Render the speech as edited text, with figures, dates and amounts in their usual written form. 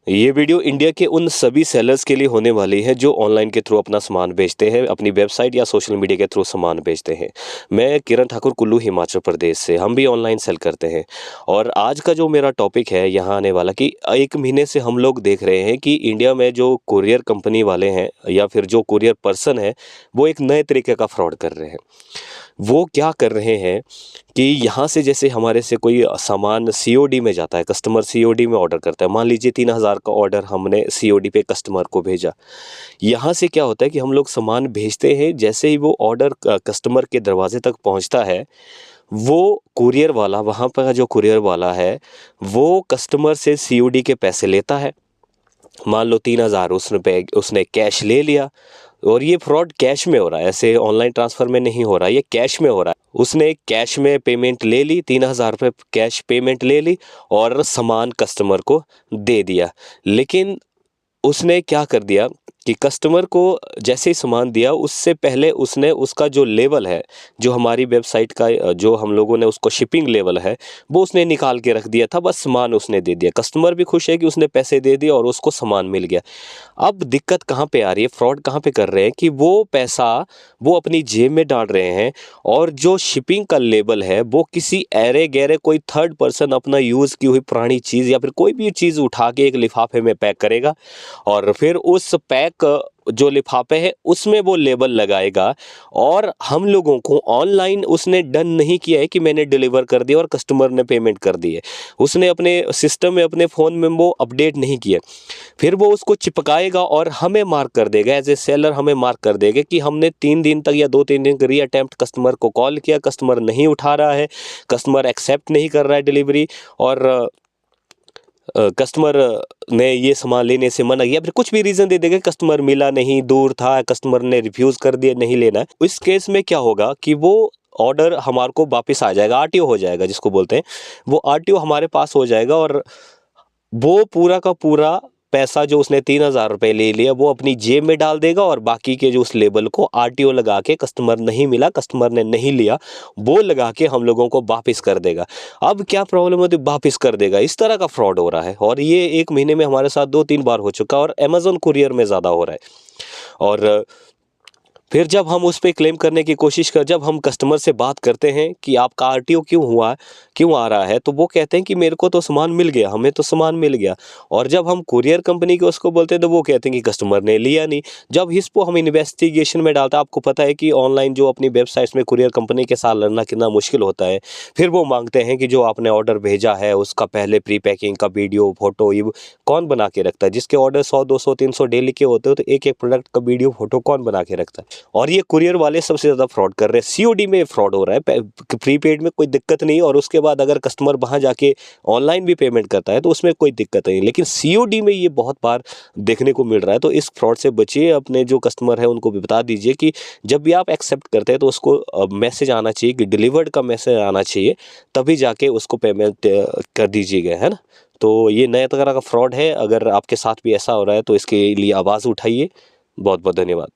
ये video India के उन सभी सेलर्स के लिए होने वाली है जो ऑनलाइन के थ्रू अपना सामान बेचते हैं, अपनी वेबसाइट या सोशल मीडिया के थ्रू सामान बेचते हैं। मैं किरण ठाकुर, कुल्लू, हिमाचल प्रदेश से। हम भी ऑनलाइन सेल करते हैं। और आज का जो मेरा टॉपिक है यहाँ आने वाला कि 1 महीने से हम लोग देख रहे हैं कि इंडिया में जो कुरियर कंपनी वाले हैं या फिर जो कुरियर पर्सन है, वो एक नए तरीके का फ्रॉड कर रहे हैं। वो क्या कर रहे हैं कि यहाँ से जैसे हमारे से कोई सामान सीओडी में जाता है, कस्टमर सीओडी में ऑर्डर करता है। मान लीजिए 3000 का ऑर्डर हमने सीओडी पे कस्टमर को भेजा। यहाँ से क्या होता है कि हम लोग सामान भेजते हैं, जैसे ही वो ऑर्डर कस्टमर के दरवाजे तक पहुँचता है, वो कुरियर वाला, वहाँ पर जो कुरियर वाला है, वो कस्टमर से सीओडी के पैसे लेता है। मान लो 3000 उसने कैश ले लिया। और ये फ्रॉड कैश में हो रहा है, ऐसे ऑनलाइन ट्रांसफ़र में नहीं हो रहा है, ये कैश में हो रहा है। उसने कैश में पेमेंट ले ली, 3000 रुपये कैश पेमेंट ले ली और सामान कस्टमर को दे दिया। लेकिन उसने क्या कर दिया कि कस्टमर को जैसे ही सामान दिया, उससे पहले उसने उसका जो लेवल है, जो हमारी वेबसाइट का जो हम लोगों ने उसको शिपिंग लेवल है, वो उसने निकाल के रख दिया था। बस सामान उसने दे दिया। कस्टमर भी खुश है कि उसने पैसे दे दिए और उसको सामान मिल गया। अब दिक्कत कहाँ पे आ रही है, फ्रॉड कहाँ पे कर रहे हैं कि वो पैसा वो अपनी जेब में डाल रहे हैं और जो शिपिंग का लेवल है वो किसी ऐरे गैरे कोई थर्ड पर्सन अपना यूज़ की हुई पुरानी चीज़ या फिर कोई भी चीज़ उठा के एक लिफाफे में पैक करेगा और फिर उस पैक जो लिफाफे है उसमें वो लेबल लगाएगा। और हम लोगों को ऑनलाइन उसने डन नहीं किया है कि मैंने डिलीवर कर दिया और कस्टमर ने पेमेंट कर दी है। उसने अपने सिस्टम में, अपने फ़ोन में वो अपडेट नहीं किया। फिर वो उसको चिपकाएगा और हमें मार्क कर देगा, एज ए सेलर हमें मार्क कर देगा कि हमने 3 दिन तक या 2-3 दिन री अटेम्प्ट कस्टमर को कॉल किया, कस्टमर नहीं उठा रहा है, कस्टमर एक्सेप्ट नहीं कर रहा है डिलीवरी, और कस्टमर ने ये सामान लेने से मना किया, फिर कुछ भी रीज़न दे देगा, कस्टमर मिला नहीं, दूर था, कस्टमर ने रिफ्यूज़ कर दिया, नहीं लेना है। इस केस में क्या होगा कि वो ऑर्डर हमारे को वापस आ जाएगा, आरटीओ हो जाएगा जिसको बोलते हैं। वो आरटीओ हमारे पास हो जाएगा और वो पूरा का पूरा पैसा जो उसने 3000 रुपये ले लिया वो अपनी जेब में डाल देगा और बाकी के जो उस लेबल को आरटीओ लगा के, कस्टमर नहीं मिला, कस्टमर ने नहीं लिया, वो लगा के हम लोगों को वापस कर देगा। अब क्या प्रॉब्लम होती है, वापस कर देगा। इस तरह का फ्रॉड हो रहा है और ये 1 महीने में हमारे साथ 2-3 बार हो चुका है और अमेज़न कुरियर में ज़्यादा हो रहा है। और फिर जब हम उस पे क्लेम करने की कोशिश जब हम कस्टमर से बात करते हैं कि आपका आरटीओ क्यों हुआ, क्यों आ रहा है, तो वो कहते हैं कि मेरे को तो सामान मिल गया, हमें तो सामान मिल गया। और जब हम कुरियर कंपनी को उसको बोलते हैं तो वो कहते हैं कि कस्टमर ने लिया नहीं। जब इसको हम इन्वेस्टिगेशन में डालते हैं, आपको पता है कि ऑनलाइन जो अपनी वेबसाइट्स में कुरियर कंपनी के साथ लड़ना कितना मुश्किल होता है। फिर वो मांगते हैं कि जो आपने ऑर्डर भेजा है उसका पहले प्री पैकिंग का वीडियो, फोटो, ये कौन बना के रखता है? जिसके ऑर्डर 100, 200, 300 डेली के होते हो तो एक एक प्रोडक्ट का वीडियो, फोटो कौन बना के रखता है? और ये कुरियर वाले सबसे ज़्यादा फ्रॉड कर रहे हैं। सीओडी में फ्रॉड हो रहा है, प्रीपेड में कोई दिक्कत नहीं, और उसके बाद अगर कस्टमर वहाँ जाके ऑनलाइन भी पेमेंट करता है तो उसमें कोई दिक्कत नहीं, लेकिन सीओडी में ये बहुत बार देखने को मिल रहा है। तो इस फ्रॉड से बचिए। अपने जो कस्टमर है उनको भी बता दीजिए कि जब भी आप एक्सेप्ट करते हैं तो उसको मैसेज आना चाहिए कि डिलीवर्ड का मैसेज आना चाहिए, तभी जाके उसको पेमेंट कर दीजिएगा, है ना। तो ये नए तरह का फ्रॉड है। अगर आपके साथ भी ऐसा हो रहा है तो इसके लिए आवाज़ उठाइए। बहुत बहुत धन्यवाद।